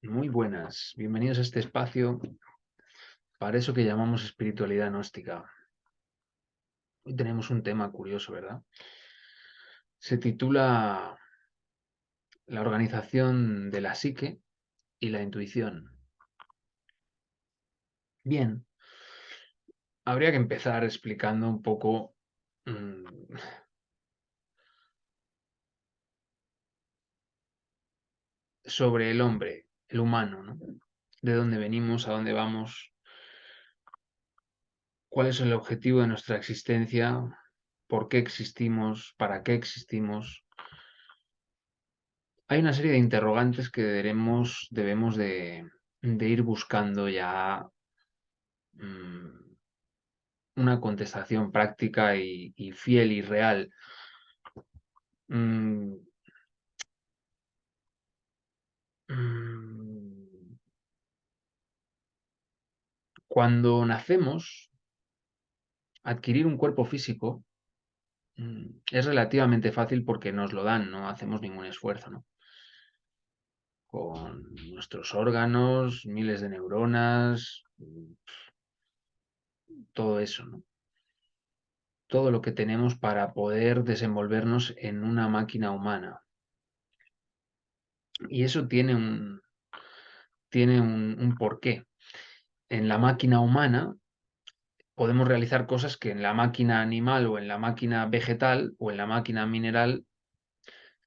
Muy buenas, bienvenidos a este espacio para eso que llamamos espiritualidad gnóstica. Hoy tenemos un tema curioso, ¿verdad? Se titula La organización de la psique y la intuición. Bien, habría que empezar explicando un poco sobre el hombre, el humano, ¿no? De dónde venimos, a dónde vamos, cuál es el objetivo de nuestra existencia, por qué existimos, para qué existimos. Hay una serie de interrogantes que debemos de ir buscando ya mm, una contestación práctica y fiel y real. Mm, mm, Cuando nacemos, adquirir un cuerpo físico es relativamente fácil porque nos lo dan, no hacemos ningún esfuerzo, ¿no? Con nuestros órganos, miles de neuronas, todo eso, ¿no? Todo lo que tenemos para poder desenvolvernos en una máquina humana. Y eso tiene un porqué. En la máquina humana podemos realizar cosas que en la máquina animal o en la máquina vegetal o en la máquina mineral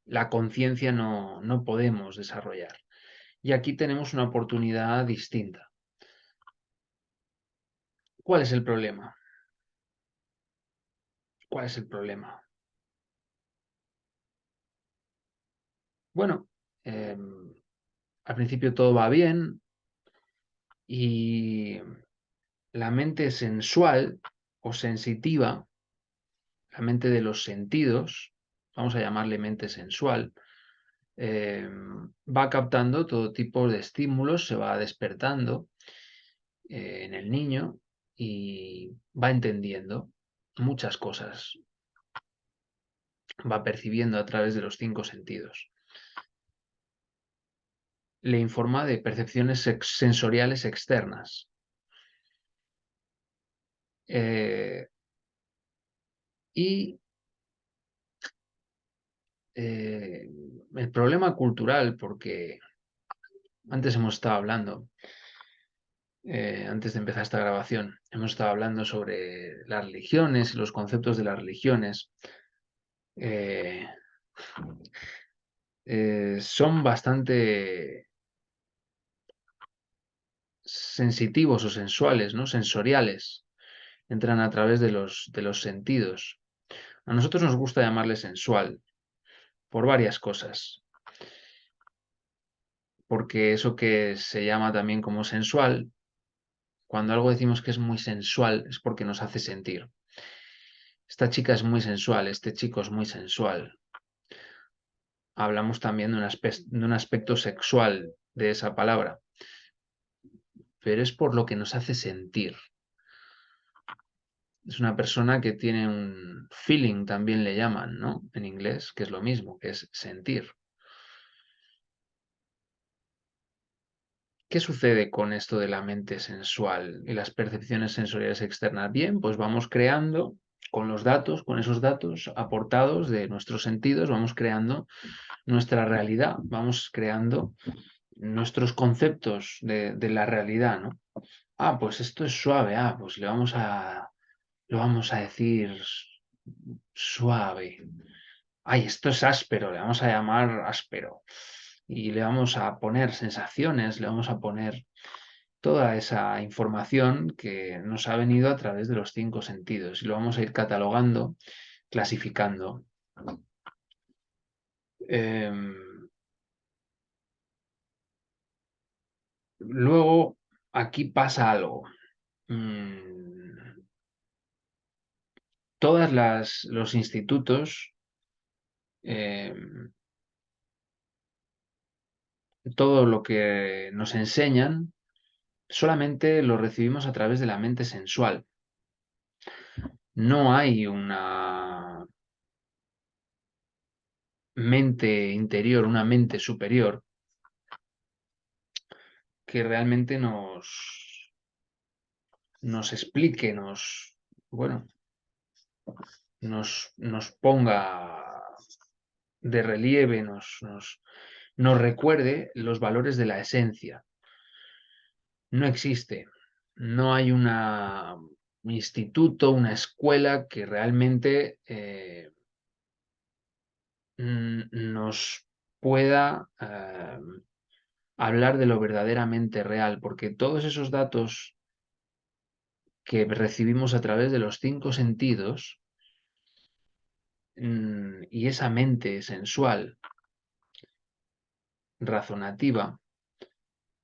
la conciencia no podemos desarrollar. Y aquí tenemos una oportunidad distinta. ¿Cuál es el problema? ¿Cuál es el problema? Bueno, al principio todo va bien y la mente sensual o sensitiva, la mente de los sentidos, vamos a llamarle mente sensual, va captando todo tipo de estímulos, se va despertando en el niño y va entendiendo muchas cosas, va percibiendo a través de los cinco sentidos. Le informa de percepciones sensoriales externas. Eh, y el problema cultural, porque antes hemos estado hablando, antes de empezar esta grabación, hemos estado hablando sobre las religiones y los conceptos de las religiones. Eh, Son bastante sensitivos o sensuales, ¿no? Sensoriales. Entran a través de los sentidos. A nosotros nos gusta llamarle sensual por varias cosas. Porque eso que se llama también como sensual, cuando algo decimos que es muy sensual, es porque nos hace sentir. Esta chica es muy sensual, este chico es muy sensual. Hablamos también de un aspecto sexual de esa palabra, pero es por lo que nos hace sentir. Es una persona que tiene un feeling, también le llaman, ¿no? En inglés, que es lo mismo, que es sentir. ¿Qué sucede con esto de la mente sensual y las percepciones sensoriales externas? Bien, pues vamos creando con los datos, con esos datos aportados de nuestros sentidos, vamos creando nuestra realidad, vamos creando nuestros conceptos de la realidad, ¿no? Ah, pues esto es suave, pues lo vamos a decir suave. Ay, esto es áspero, le vamos a llamar áspero. Y le vamos a poner sensaciones, le vamos a poner toda esa información que nos ha venido a través de los cinco sentidos y lo vamos a ir catalogando, clasificando. Em, Luego, aquí pasa algo. Mm, los institutos, em, todo lo que nos enseñan, solamente lo recibimos a través de la mente sensual. No hay una mente interior, una mente superior, que realmente nos explique, bueno, nos ponga de relieve, nos recuerde los valores de la esencia. No existe. No hay un instituto, una escuela que realmente nos pueda hablar de lo verdaderamente real, porque todos esos datos que recibimos a través de los 5 sentidos y esa mente sensual, razonativa,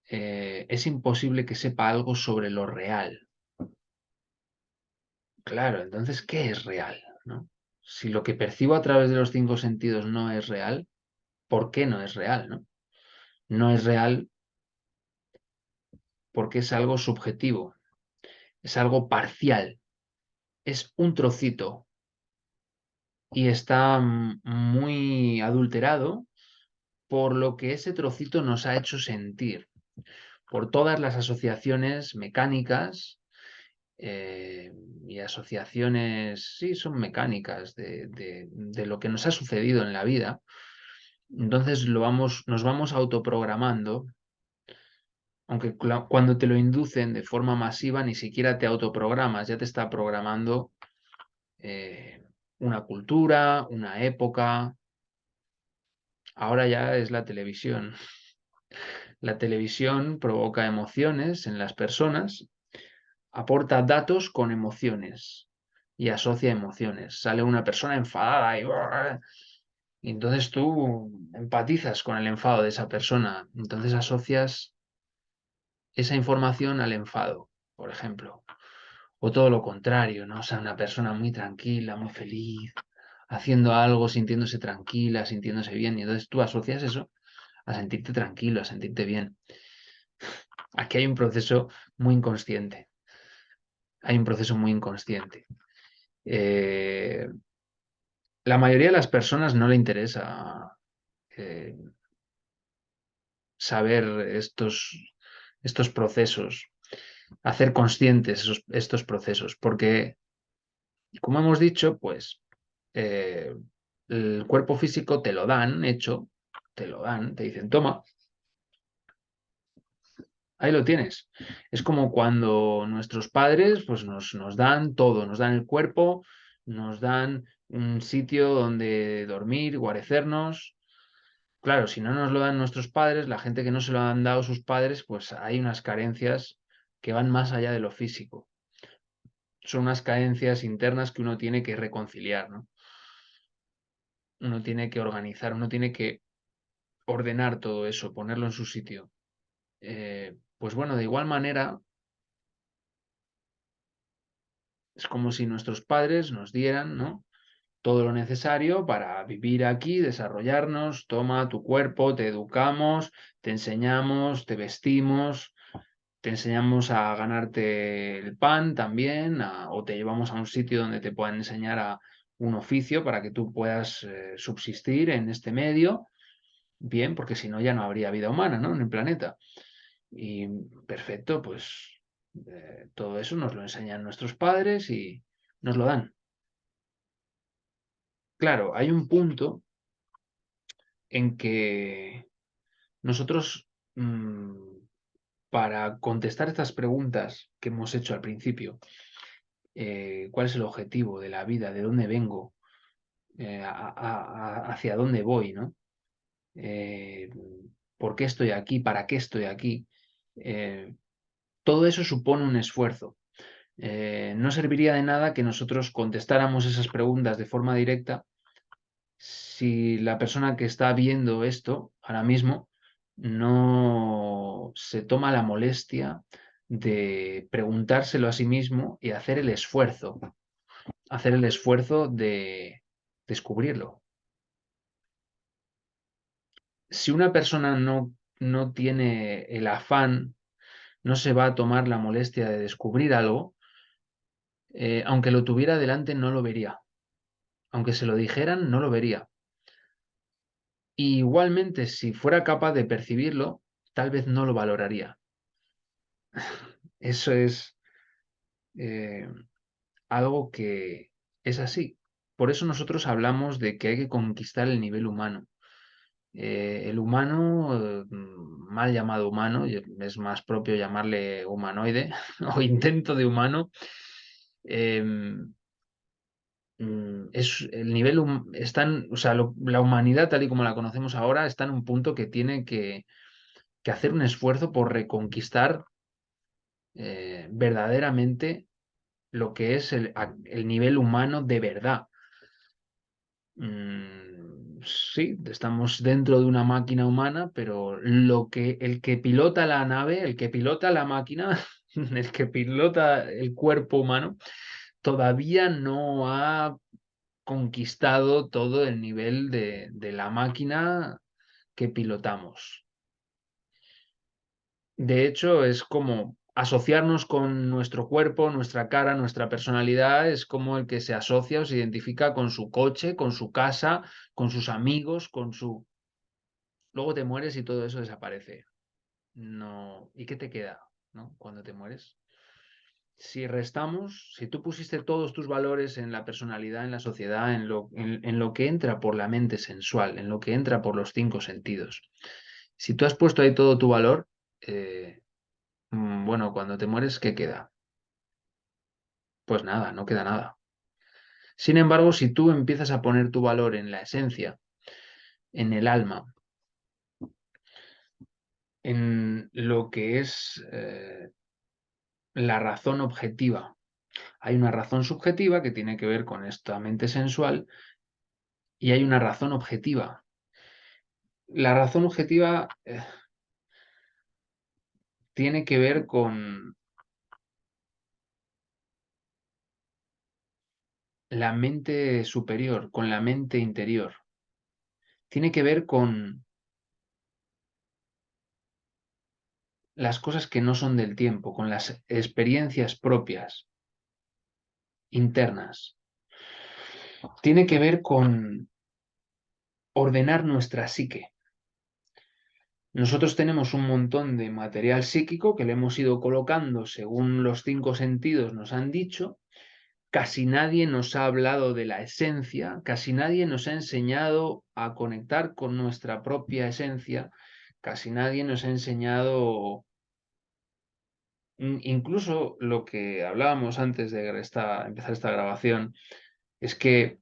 es imposible que sepa algo sobre lo real. Claro, entonces, ¿qué es real? ¿No? Si lo que percibo a través de los 5 sentidos no es real, ¿por qué no es real? ¿No? No es real porque es algo subjetivo, es algo parcial, es un trocito y está muy adulterado por lo que ese trocito nos ha hecho sentir, por todas las asociaciones mecánicas y asociaciones, sí, son mecánicas de lo que nos ha sucedido en la vida. Entonces nos vamos autoprogramando, aunque cuando te lo inducen de forma masiva ni siquiera te autoprogramas, ya te está programando eh, una cultura, una época. Ahora ya es la televisión. La televisión provoca emociones en las personas, aporta datos con emociones y asocia emociones. Sale una persona enfadada y entonces tú empatizas con el enfado de esa persona. Entonces asocias esa información al enfado, por ejemplo. O todo lo contrario, ¿no? O sea, una persona muy tranquila, muy feliz, haciendo algo, sintiéndose tranquila, sintiéndose bien. Y entonces tú asocias eso a sentirte tranquilo, a sentirte bien. Aquí hay un proceso muy inconsciente. Hay un proceso muy inconsciente. Eh, la mayoría de las personas no le interesa eh, saber estos procesos, hacer conscientes estos procesos, porque, como hemos dicho, pues eh, el cuerpo físico te lo dan hecho, te lo dan, te dicen, toma, ahí lo tienes. Es como cuando nuestros padres pues nos dan todo, nos dan el cuerpo, nos dan un sitio donde dormir, guarecernos. Claro, si no nos lo dan nuestros padres, la gente que no se lo han dado sus padres, pues hay unas carencias que van más allá de lo físico. Son unas carencias internas que uno tiene que reconciliar, ¿no? Uno tiene que organizar, uno tiene que ordenar todo eso, ponerlo en su sitio. Pues bueno, de igual manera, es como si nuestros padres nos dieran, ¿no? Todo lo necesario para vivir aquí, desarrollarnos, toma tu cuerpo, te educamos, te enseñamos, te vestimos, te enseñamos a ganarte el pan también, o te llevamos a un sitio donde te puedan enseñar a un oficio para que tú puedas subsistir en este medio, bien, porque si no ya no habría vida humana, ¿no? En el planeta. Y perfecto, pues todo eso nos lo enseñan nuestros padres y nos lo dan. Claro, hay un punto en que nosotros, para contestar estas preguntas que hemos hecho al principio, ¿cuál es el objetivo de la vida? ¿De dónde vengo? ¿Hacia dónde voy? ¿No? Eh, ¿Por qué estoy aquí? ¿Para qué estoy aquí? Eh, Todo eso supone un esfuerzo. No serviría de nada que nosotros contestáramos esas preguntas de forma directa si la persona que está viendo esto ahora mismo no se toma la molestia de preguntárselo a sí mismo y hacer el esfuerzo de descubrirlo. Si una persona no tiene el afán, no se va a tomar la molestia de descubrir algo, aunque lo tuviera delante no lo vería. Aunque se lo dijeran, no lo vería. Y igualmente, si fuera capaz de percibirlo, tal vez no lo valoraría. Eso es eh, algo que es así. Por eso nosotros hablamos de que hay que conquistar el nivel humano. El humano, mal llamado humano, es más propio llamarle humanoide o intento de humano, em, es el nivel, o sea, la humanidad tal y como la conocemos ahora está en un punto que tiene que hacer un esfuerzo por reconquistar verdaderamente lo que es el nivel humano de verdad. Sí, estamos dentro de una máquina humana, pero el que pilota la nave, el que pilota la máquina, el que pilota el cuerpo humano, todavía no ha conquistado todo el nivel de la máquina que pilotamos. De hecho, es como asociarnos con nuestro cuerpo, nuestra cara, nuestra personalidad, es como el que se asocia o se identifica con su coche, con su casa, con sus amigos, con su... Luego te mueres y todo eso desaparece. No. ¿Y qué te queda, no? Cuando te mueres. Si restamos, si tú pusiste todos tus valores en la personalidad, en la sociedad, en lo que entra por la mente sensual, en lo que entra por los cinco sentidos, si tú has puesto ahí todo tu valor, eh, bueno, cuando te mueres, ¿qué queda? Pues nada, no queda nada. Sin embargo, si tú empiezas a poner tu valor en la esencia, en el alma, en lo que es la razón objetiva, hay una razón subjetiva que tiene que ver con esta mente sensual y hay una razón objetiva. La razón objetiva tiene que ver con la mente superior, con la mente interior. Tiene que ver con las cosas que no son del tiempo, con las experiencias propias, internas. Tiene que ver con ordenar nuestra psique. Nosotros tenemos un montón de material psíquico que le hemos ido colocando según los cinco sentidos nos han dicho. Casi nadie nos ha hablado de la esencia, casi nadie nos ha enseñado a conectar con nuestra propia esencia, casi nadie nos ha enseñado, incluso lo que hablábamos antes de empezar esta grabación, es que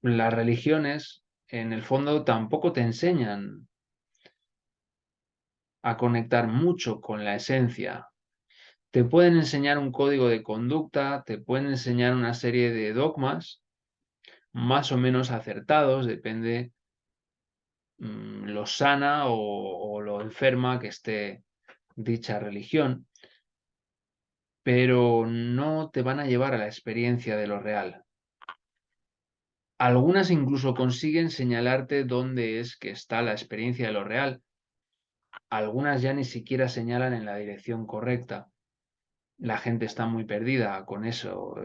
las religiones en el fondo tampoco te enseñan a conectar mucho con la esencia. Te pueden enseñar un código de conducta, te pueden enseñar una serie de dogmas más o menos acertados, depende lo sana o lo enferma que esté dicha religión, pero no te van a llevar a la experiencia de lo real. Algunas incluso consiguen señalarte dónde es que está la experiencia de lo real. Algunas ya ni siquiera señalan en la dirección correcta. La gente está muy perdida con eso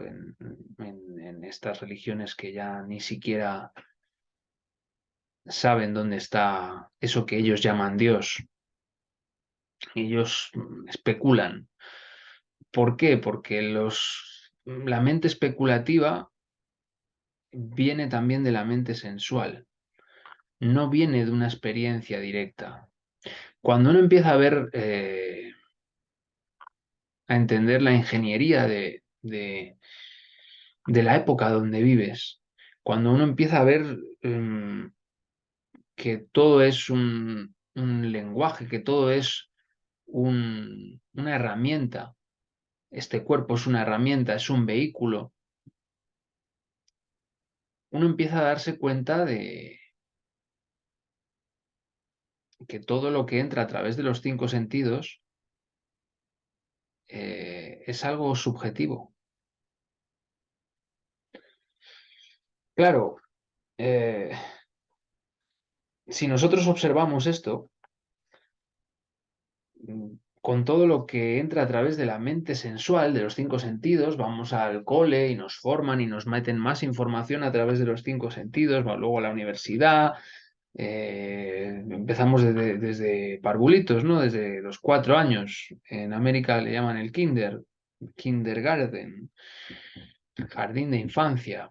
en estas religiones que ya ni siquiera saben dónde está eso que ellos llaman Dios. Ellos especulan. ¿Por qué? Porque la mente especulativa viene también de la mente sensual, no viene de una experiencia directa. Cuando uno empieza a ver, a entender la ingeniería de la época donde vives, cuando uno empieza a ver que todo es un lenguaje, que todo es una herramienta, este cuerpo es una herramienta, es un vehículo, uno empieza a darse cuenta de que todo lo que entra a través de los cinco sentidos es algo subjetivo. Claro, eh, si nosotros observamos esto, con todo lo que entra a través de la mente sensual, de los cinco sentidos, vamos al cole y nos forman y nos meten más información a través de los cinco sentidos, luego a la universidad, empezamos desde parvulitos, ¿no? Desde los 4 años. En América le llaman el kindergarten, jardín de infancia.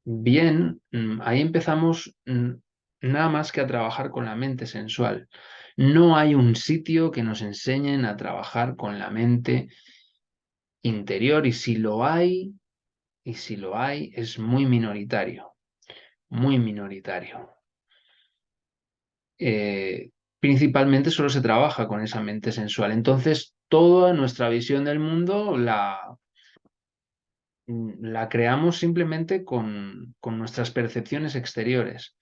Bien, ahí empezamos nada más que a trabajar con la mente sensual. No hay un sitio que nos enseñen a trabajar con la mente interior y si lo hay, es muy minoritario, muy minoritario. Principalmente solo se trabaja con esa mente sensual. Entonces, toda nuestra visión del mundo la creamos simplemente con nuestras percepciones exteriores.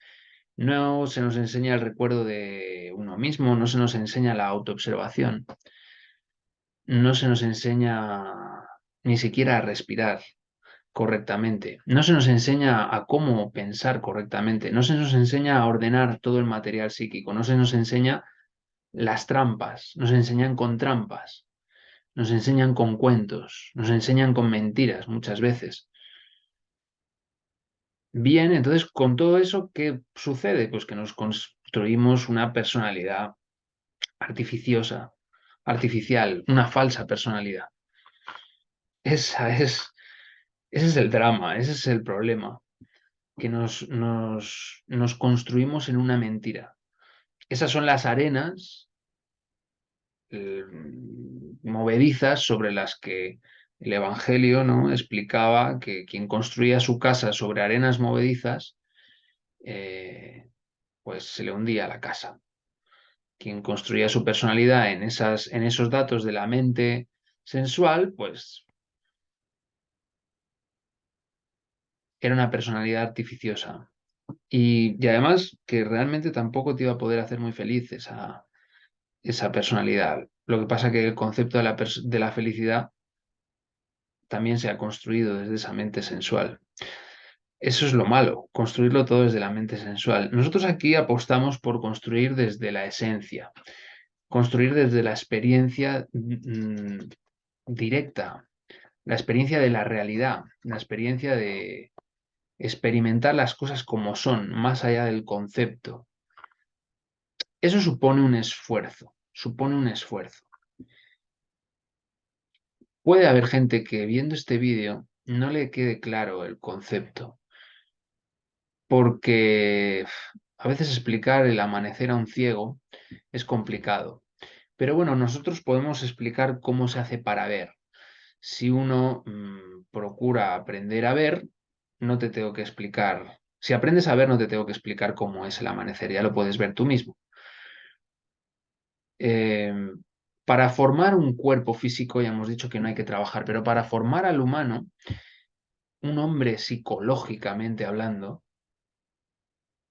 No se nos enseña el recuerdo de uno mismo, no se nos enseña la autoobservación, no se nos enseña ni siquiera a respirar correctamente, no se nos enseña a cómo pensar correctamente, no se nos enseña a ordenar todo el material psíquico, no se nos enseña las trampas, nos enseñan con trampas, nos enseñan con cuentos, nos enseñan con mentiras muchas veces. Bien, entonces con todo eso, ¿qué sucede? Pues que nos construimos una personalidad artificiosa, artificial, una falsa personalidad. Esa es, ese es el drama, ese es el problema, que nos construimos en una mentira. Esas son las arenas movedizas sobre las que el Evangelio, ¿no? explicaba que quien construía su casa sobre arenas movedizas, pues se le hundía la casa. Quien construía su personalidad en esos datos de la mente sensual, pues era una personalidad artificiosa. Y además que realmente tampoco te iba a poder hacer muy feliz esa personalidad. Lo que pasa que el concepto de la felicidad también se ha construido desde esa mente sensual. Eso es lo malo, construirlo todo desde la mente sensual. Nosotros aquí apostamos por construir desde la esencia, construir desde la experiencia directa, la experiencia de la realidad, la experiencia de experimentar las cosas como son, más allá del concepto. Eso supone un esfuerzo, supone un esfuerzo. Puede haber gente que viendo este vídeo no le quede claro el concepto, porque a veces explicar el amanecer a un ciego es complicado. Pero bueno, nosotros podemos explicar cómo se hace para ver. Si uno procura aprender a ver, no te tengo que explicar. Si aprendes a ver, no te tengo que explicar cómo es el amanecer, ya lo puedes ver tú mismo. Eh, para formar un cuerpo físico, ya hemos dicho que no hay que trabajar, pero para formar al humano, un hombre psicológicamente hablando,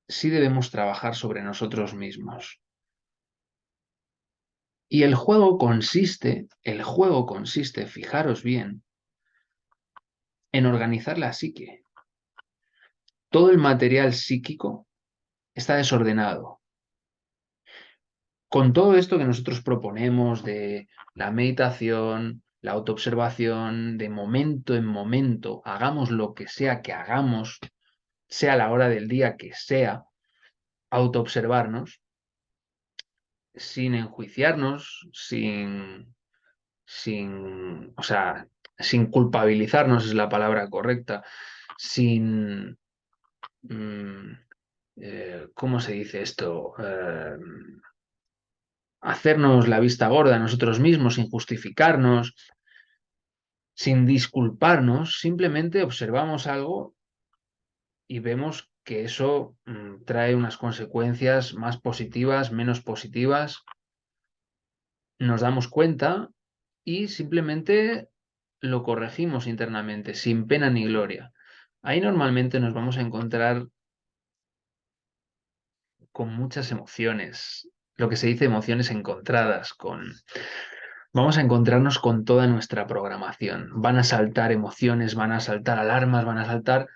sí debemos trabajar sobre nosotros mismos. Y el juego consiste, fijaros bien, en organizar la psique. Todo el material psíquico está desordenado. Con todo esto que nosotros proponemos de la meditación, la autoobservación, de momento en momento, hagamos lo que hagamos, sea la hora del día que sea, autoobservarnos, sin enjuiciarnos, o sea, sin culpabilizarnos es la palabra correcta, sin, mm, ¿cómo se dice esto? Hacernos la vista gorda a nosotros mismos, sin justificarnos, sin disculparnos, simplemente observamos algo y vemos que eso trae unas consecuencias más positivas, menos positivas, nos damos cuenta y simplemente lo corregimos internamente, sin pena ni gloria. Ahí normalmente nos vamos a encontrar con muchas emociones, lo que se dice emociones encontradas, vamos a encontrarnos con toda nuestra programación. Van a saltar emociones, van a saltar alarmas, van a saltar...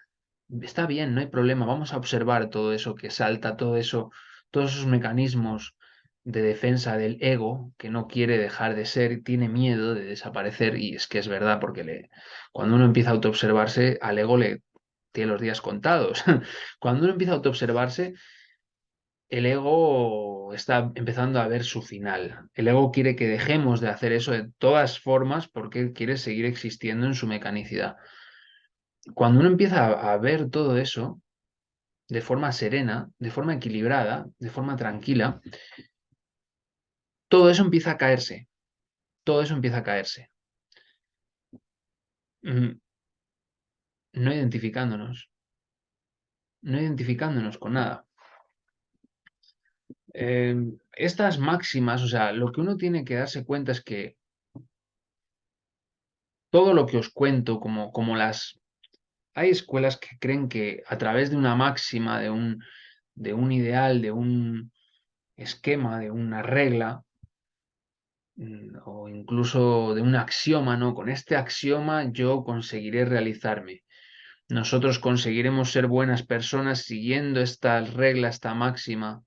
Está bien, no hay problema, vamos a observar todo eso que salta, todo eso, todos esos mecanismos de defensa del ego que no quiere dejar de ser, tiene miedo de desaparecer y es que es verdad porque cuando uno empieza a autoobservarse, al ego le tiene los días contados. Cuando uno empieza a autoobservarse, el ego está empezando a ver su final. El ego quiere que dejemos de hacer eso de todas formas porque él quiere seguir existiendo en su mecanicidad. Cuando uno empieza a ver todo eso de forma serena, de forma equilibrada, de forma tranquila, todo eso empieza a caerse. Todo eso empieza a caerse. Mm, No identificándonos, no identificándonos con nada. Estas máximas, o sea, lo que uno tiene que darse cuenta es que todo lo que os cuento, como las... Hay escuelas que creen que a través de una máxima, de un ideal, de un esquema, de una regla, o incluso de un axioma, ¿no? Con este axioma yo conseguiré realizarme. Nosotros conseguiremos ser buenas personas siguiendo esta regla, esta máxima.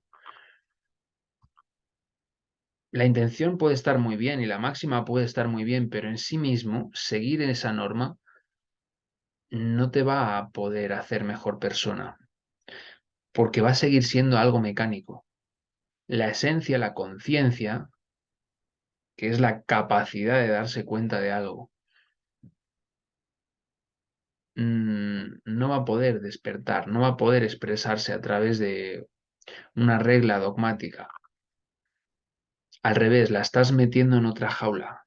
La intención puede estar muy bien y la máxima puede estar muy bien, pero en sí mismo, seguir esa norma no te va a poder hacer mejor persona, porque va a seguir siendo algo mecánico. La esencia, la conciencia, que es la capacidad de darse cuenta de algo, no va a poder despertar, no va a poder expresarse a través de una regla dogmática. Al revés, la estás metiendo en otra jaula.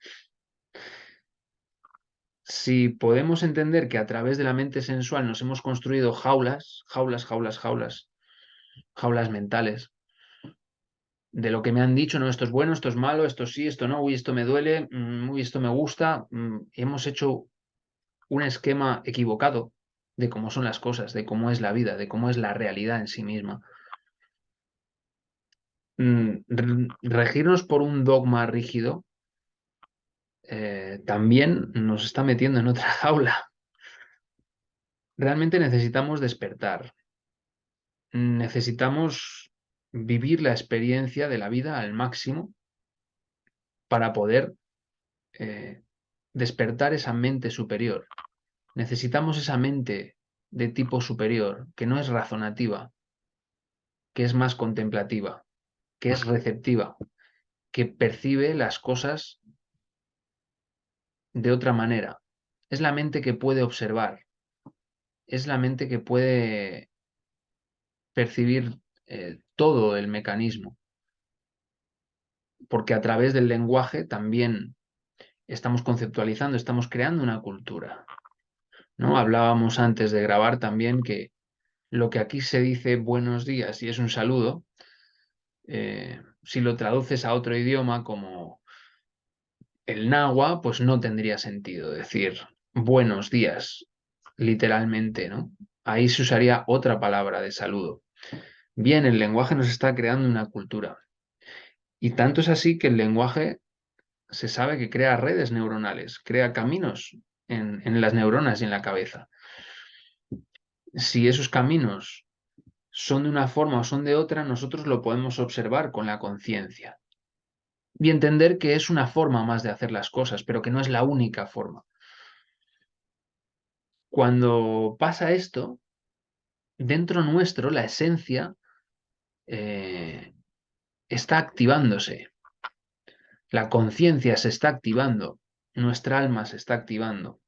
Si podemos entender que a través de la mente sensual nos hemos construido jaulas, jaulas, jaulas, jaulas, jaulas mentales, de lo que me han dicho, no, esto es bueno, esto es malo, esto sí, esto no, uy, esto me duele, uy, esto me gusta, hemos hecho un esquema equivocado de cómo son las cosas, de cómo es la vida, de cómo es la realidad en sí misma. Regirnos por un dogma rígido también nos está metiendo en otra jaula. Realmente necesitamos despertar, necesitamos vivir la experiencia de la vida al máximo para poder eh, despertar esa mente superior. Necesitamos esa mente de tipo superior, que no es razonativa, que es más contemplativa, que es receptiva, que percibe las cosas de otra manera. Es la mente que puede observar, es la mente que puede percibir todo el mecanismo, porque a través del lenguaje también estamos conceptualizando, estamos creando una cultura, ¿no? Hablábamos antes de grabar también que lo que aquí se dice buenos días y es un saludo, si lo traduces a otro idioma como el náhuatl, pues no tendría sentido decir buenos días, literalmente, ¿no? Ahí se usaría otra palabra de saludo. Bien, el lenguaje nos está creando una cultura. Y tanto es así que el lenguaje se sabe que crea redes neuronales, crea caminos en las neuronas y en la cabeza. Si esos caminos son de una forma o son de otra, nosotros lo podemos observar con la conciencia y entender que es una forma más de hacer las cosas, pero que no es la única forma. Cuando pasa esto, dentro nuestro la esencia eh, está activándose, la conciencia se está activando, nuestra alma se está activando,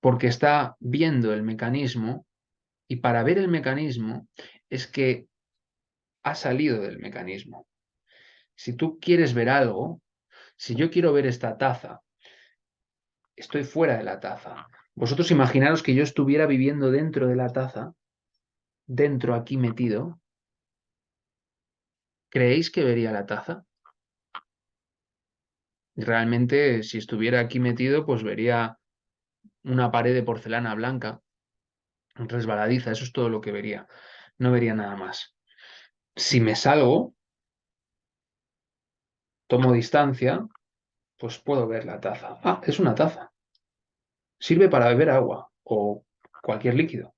porque está viendo el mecanismo y para ver el mecanismo es que ha salido del mecanismo. Si tú quieres ver algo, si yo quiero ver esta taza, estoy fuera de la taza. Vosotros imaginaros que yo estuviera viviendo dentro de la taza, dentro aquí metido, ¿creéis que vería la taza? Realmente, si estuviera aquí metido, pues vería una pared de porcelana blanca, resbaladiza, eso es todo lo que vería. No vería nada más. Si me salgo, tomo distancia, pues puedo ver la taza. Ah, es una taza. Sirve para beber agua o cualquier líquido,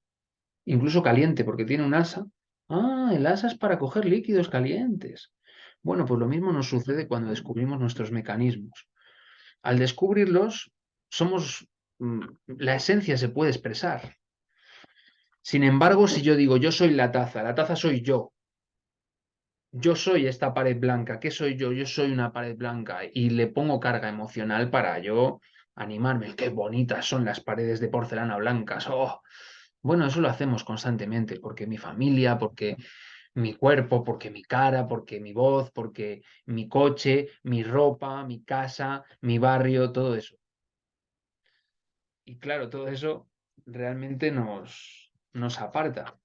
incluso caliente, porque tiene un asa. Ah, el asa es para coger líquidos calientes. Bueno, pues lo mismo nos sucede cuando descubrimos nuestros mecanismos. Al descubrirlos, somos, la esencia se puede expresar. Sin embargo, si yo digo yo soy la taza soy yo, yo soy esta pared blanca, ¿qué soy yo? Yo soy una pared blanca y le pongo carga emocional para yo animarme. Qué bonitas son las paredes de porcelana blancas. Oh. Bueno, eso lo hacemos constantemente, porque mi familia, porque mi cuerpo, porque mi cara, porque mi voz, porque mi coche, mi ropa, mi casa, mi barrio, todo eso. Y claro, todo eso realmente nos aparta.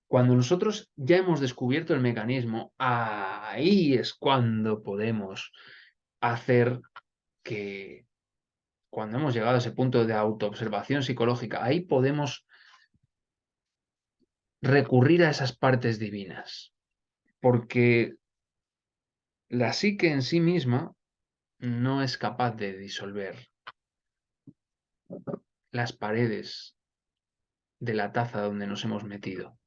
Cuando nosotros ya hemos descubierto el mecanismo, ahí es cuando podemos hacer que, cuando hemos llegado a ese punto de autoobservación psicológica, ahí podemos recurrir a esas partes divinas, porque la psique en sí misma no es capaz de disolver las paredes de la taza donde nos hemos metido.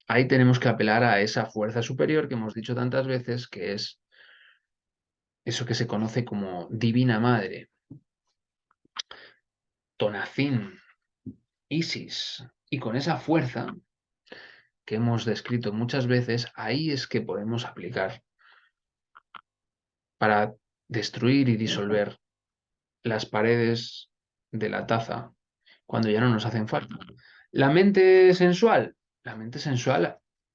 Ahí tenemos que apelar a esa fuerza superior que hemos dicho tantas veces, que es eso que se conoce como Divina Madre, Tonacín, Isis. Y con esa fuerza que hemos descrito muchas veces, ahí es que podemos aplicar para destruir y disolver las paredes de la taza cuando ya no nos hacen falta. La mente sensual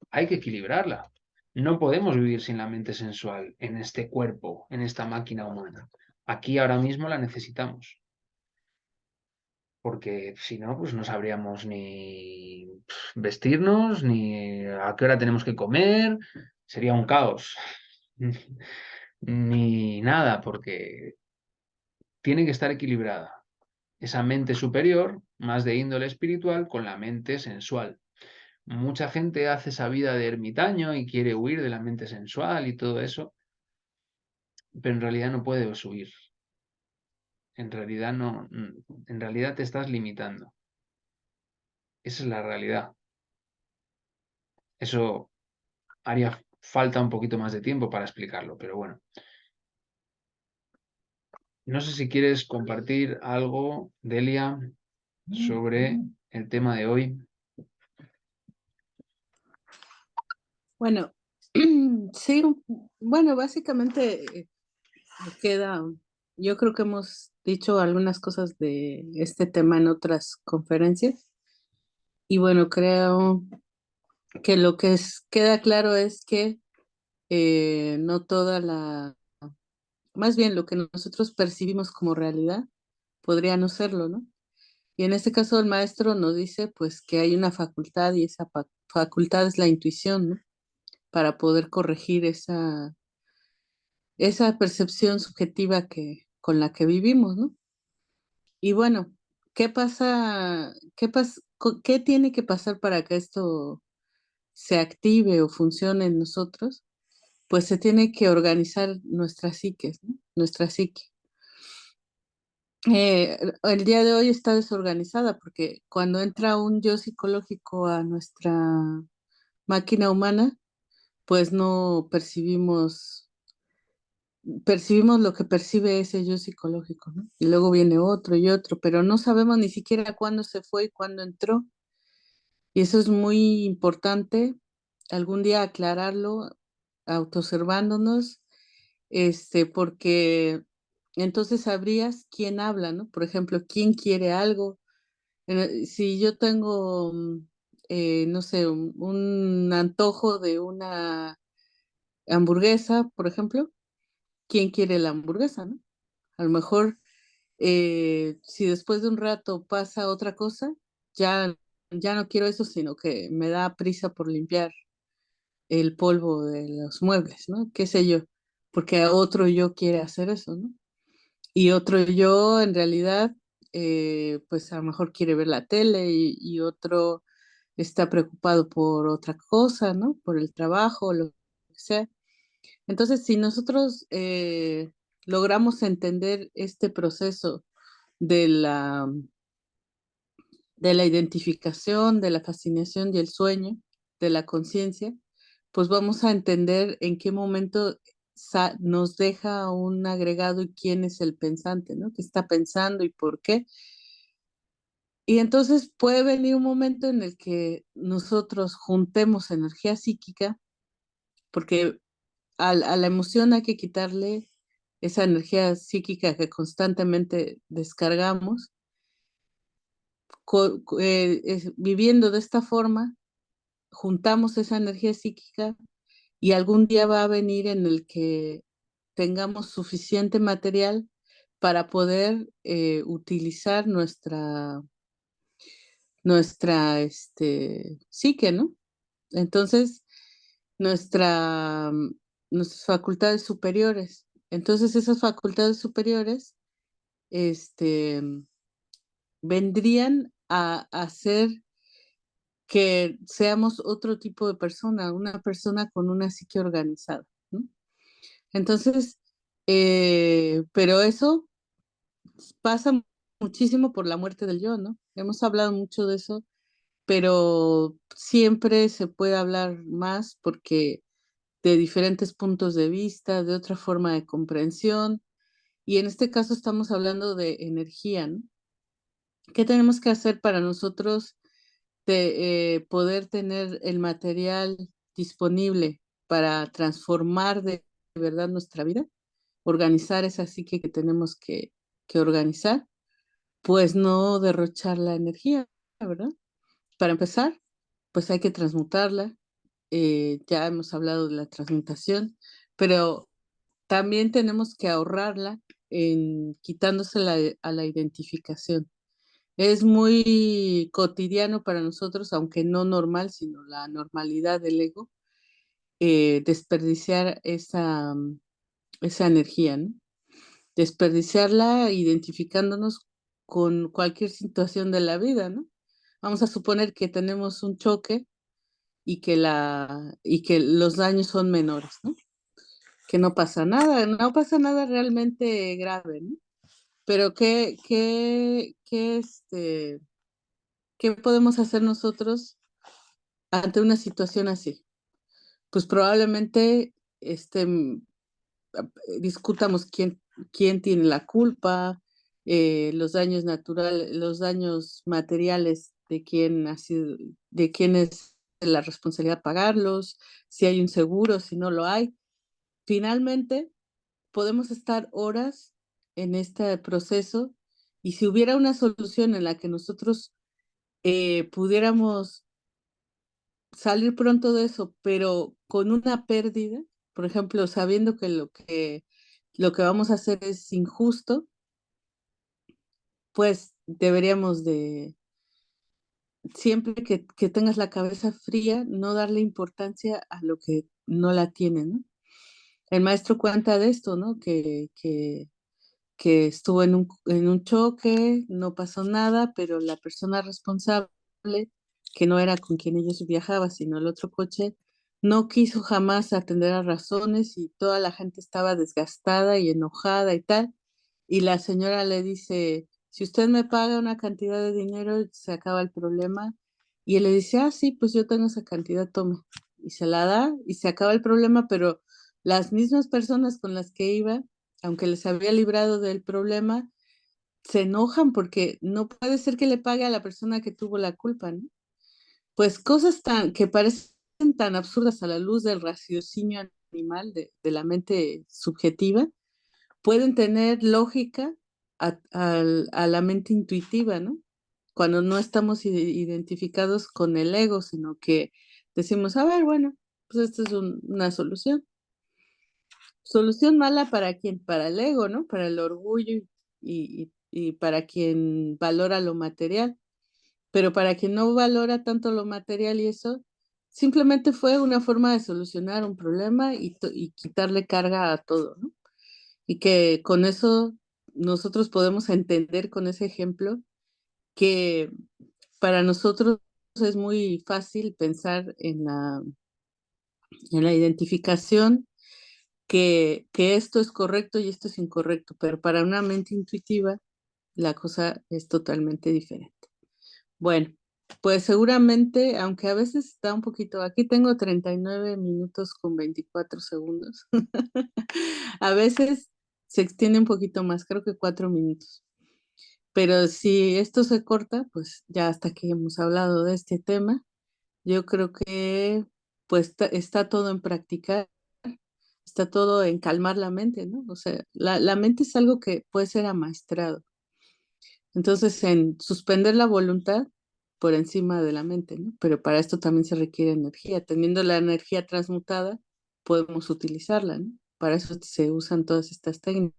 hay que equilibrarla. No podemos vivir sin la mente sensual en este cuerpo, en esta máquina humana. Aquí ahora mismo la necesitamos, porque si no, pues no sabríamos ni vestirnos, ni a qué hora tenemos que comer, sería un caos. Ni nada, porque tiene que estar equilibrada esa mente superior, más de índole espiritual, con la mente sensual. Mucha gente hace esa vida de ermitaño y quiere huir de la mente sensual y todo eso, pero en realidad no puedes huir. En realidad no, en realidad te estás limitando. Esa es la realidad. Eso haría falta un poquito más de tiempo para explicarlo, pero bueno. No sé si quieres compartir algo, Delia, sobre el tema de hoy. Bueno, sí, bueno, básicamente queda, yo creo que hemos dicho algunas cosas de este tema en otras conferencias y bueno, creo que lo que queda claro es que no toda la, más bien lo que nosotros percibimos como realidad podría no serlo, ¿no? Y en este caso el maestro nos dice pues que hay una facultad y esa facultad es la intuición, ¿no? Para poder corregir esa percepción subjetiva con la que vivimos, ¿no? Y bueno, ¿qué pasa? ¿Qué tiene que pasar para que esto se active o funcione en nosotros? Pues se tiene que organizar nuestra psique, ¿no? Nuestra psique. El día de hoy está desorganizada porque cuando entra un yo psicológico a nuestra máquina humana, pues no percibimos lo que percibe ese yo psicológico, ¿no? Y luego viene otro y otro, pero no sabemos ni siquiera cuándo se fue y cuándo entró. Y eso es muy importante, algún día aclararlo, autoobservándonos, porque entonces sabrías quién habla, ¿no? Por ejemplo, quién quiere algo. Si yo tengo, no sé, un antojo de una hamburguesa, por ejemplo, ¿quién quiere la hamburguesa, no? A lo mejor, si después de un rato pasa otra cosa, ya, ya no quiero eso, sino que me da prisa por limpiar el polvo de los muebles, ¿no? Qué sé yo, porque otro yo quiere hacer eso, ¿no? Y otro yo, en realidad, pues a lo mejor quiere ver la tele y otro está preocupado por otra cosa, ¿no? Por el trabajo, lo que sea. Entonces, si nosotros logramos entender este proceso de de la identificación, de la fascinación y el sueño, de la conciencia, pues vamos a entender en qué momento nos deja un agregado y quién es el pensante, ¿no? ¿Qué está pensando y por qué? Y entonces puede venir un momento en el que nosotros juntemos energía psíquica porque a la emoción hay que quitarle esa energía psíquica que constantemente descargamos. Viviendo de esta forma, juntamos esa energía psíquica y algún día va a venir en el que tengamos suficiente material para poder utilizar nuestra psique, ¿no? Entonces, nuestra, mm, nuestras facultades superiores. Entonces, esas facultades superiores, este, vendrían a hacer que seamos otro tipo de persona, una persona con una psique organizada, ¿no? Entonces, pero eso pasa muchísimo por la muerte del yo, ¿no? Hemos hablado mucho de eso, pero siempre se puede hablar más porque de diferentes puntos de vista, de otra forma de comprensión, y en este caso estamos hablando de energía, ¿no? ¿Qué tenemos que hacer para nosotros poder tener el material disponible para transformar de verdad nuestra vida? Organizar esa psique que tenemos que organizar, pues no derrochar la energía, ¿verdad? Para empezar, pues hay que transmutarla. Ya hemos hablado de la transmutación, pero también tenemos que ahorrarla en quitándosela a la identificación. Es muy cotidiano para nosotros, aunque no normal, sino la normalidad del ego, desperdiciar esa energía, ¿no? Desperdiciarla identificándonos con cualquier situación de la vida, ¿no? Vamos a suponer que tenemos un choque y que los daños son menores, ¿no? Que no pasa nada realmente grave, ¿no? Pero ¿qué podemos hacer nosotros ante una situación así? Pues probablemente discutamos quién tiene la culpa, los daños naturales, los daños materiales de quién ha sido, de quién es la responsabilidad pagarlos, si hay un seguro, si no lo hay. Finalmente, podemos estar horas en este proceso y si hubiera una solución en la que nosotros pudiéramos salir pronto de eso, pero con una pérdida, por ejemplo, sabiendo que lo que vamos a hacer es injusto, pues deberíamos de, siempre que tengas la cabeza fría, no darle importancia a lo que no la tiene, ¿no? El maestro cuenta de esto, ¿no? Que estuvo en un choque, no pasó nada, pero la persona responsable, que no era con quien ellos viajaban, sino el otro coche, no quiso jamás atender a razones y toda la gente estaba desgastada y enojada y tal. Y la señora le dice, si usted me paga una cantidad de dinero, se acaba el problema. Y él le dice, ah, sí, pues yo tengo esa cantidad, toma. Y se la da y se acaba el problema, pero las mismas personas con las que iba, aunque les había librado del problema, se enojan porque no puede ser que le pague a la persona que tuvo la culpa, ¿no? Pues cosas que parecen tan absurdas a la luz del raciocinio animal, de la mente subjetiva, pueden tener lógica a la mente intuitiva, ¿no? Cuando no estamos identificados con el ego, sino que decimos, a ver, bueno, pues esta es una solución. Solución mala para quién, para el ego, ¿no? Para el orgullo y para quien valora lo material. Pero para quien no valora tanto lo material y eso, simplemente fue una forma de solucionar un problema y quitarle carga a todo, ¿no? Y que con eso nosotros podemos entender con ese ejemplo que para nosotros es muy fácil pensar en la identificación que esto es correcto y esto es incorrecto, pero para una mente intuitiva la cosa es totalmente diferente. Bueno, pues seguramente, aunque a veces está un poquito, aquí tengo 39 minutos con 24 segundos, a veces se extiende un poquito más, creo que 4 minutos, pero si esto se corta, pues ya hasta que hemos hablado de este tema, yo creo que pues está todo en practicar, está todo en calmar la mente, ¿no? O sea, la mente es algo que puede ser amaestrado. Entonces, en suspender la voluntad por encima de la mente, ¿no? Pero para esto también se requiere energía. Teniendo la energía transmutada, podemos utilizarla, ¿no? Para eso se usan todas estas técnicas.